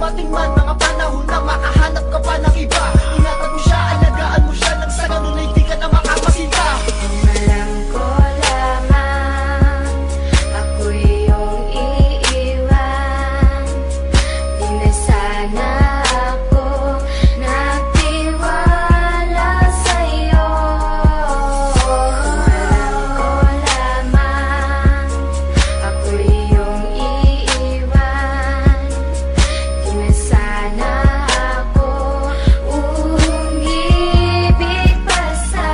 dumating man mga panahon na makahanap ka pa ng iba. Ingatan mo siya, alagaan mo siya, nang sa ganun ay di ka na makapagsinta. Alam ko lamang ako iyong iiwan. Di na sana ako nagtiwala sa'yo. Alam ko lamang ako iyong iiwan. Di na sana ako umibig pa sa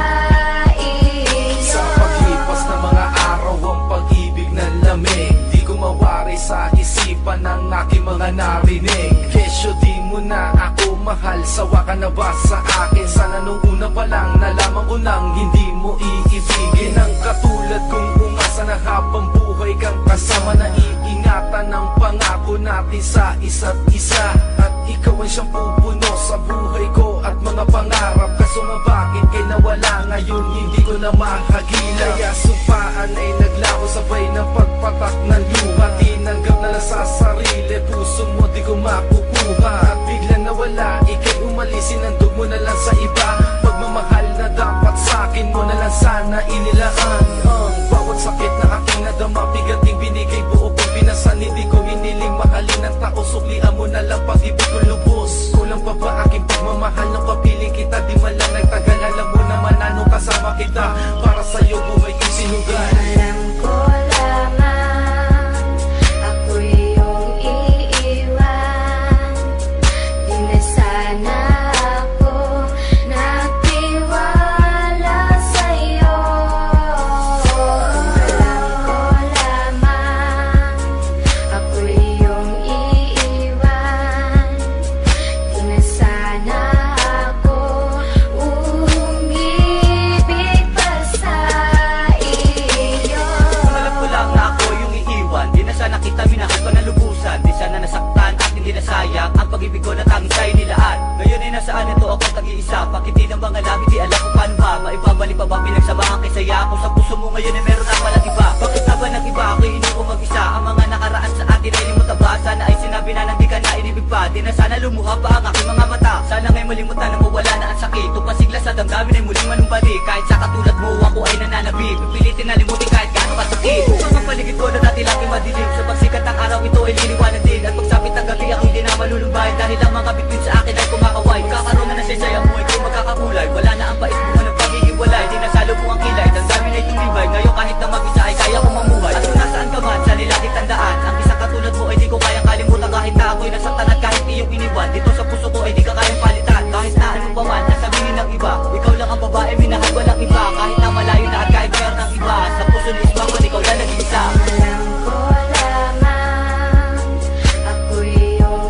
iyo. Sa paglipas ng mga araw ang pag-ibig ng lamig, di ko mawari sa isipan ng aking mga narinig. Kesyo di mo na ako mahal, sawa ka na ba sa akin? Sana nung una pa lang nalaman ko nang hindi mo iibigin. Ang katulad kong umasa na habang buhay kang kasama, na iingatan ng pangako natin sa isa't isa. At ikaw ang siyang pupuno sa buhay ko at mga pangarap. Kaso nga bakit kay nawala ngayon, hindi ko na mahagila. Kaya sumpaan ay naglaho sabay ng pagpatak ng luha. Tinanggap na lang sa sarili, puso mo di ko makukuha. At biglang nawala, ikay umalis, sinandog mo na lang sa iba. Pagmamahal na dapat sa'kin mo na lang sana inilaan. Ang bawat sakit na aking nadama, bigating binigay, buo kong pinasan. Hindi ko hiniling mahalin ng tao, suklian mo na lang pag-ibig ko lubos. Kulang pa ba aking pagmamahal, nung kapiling kita, di man lang nagtagal. Alam mo naman anong kasama kita,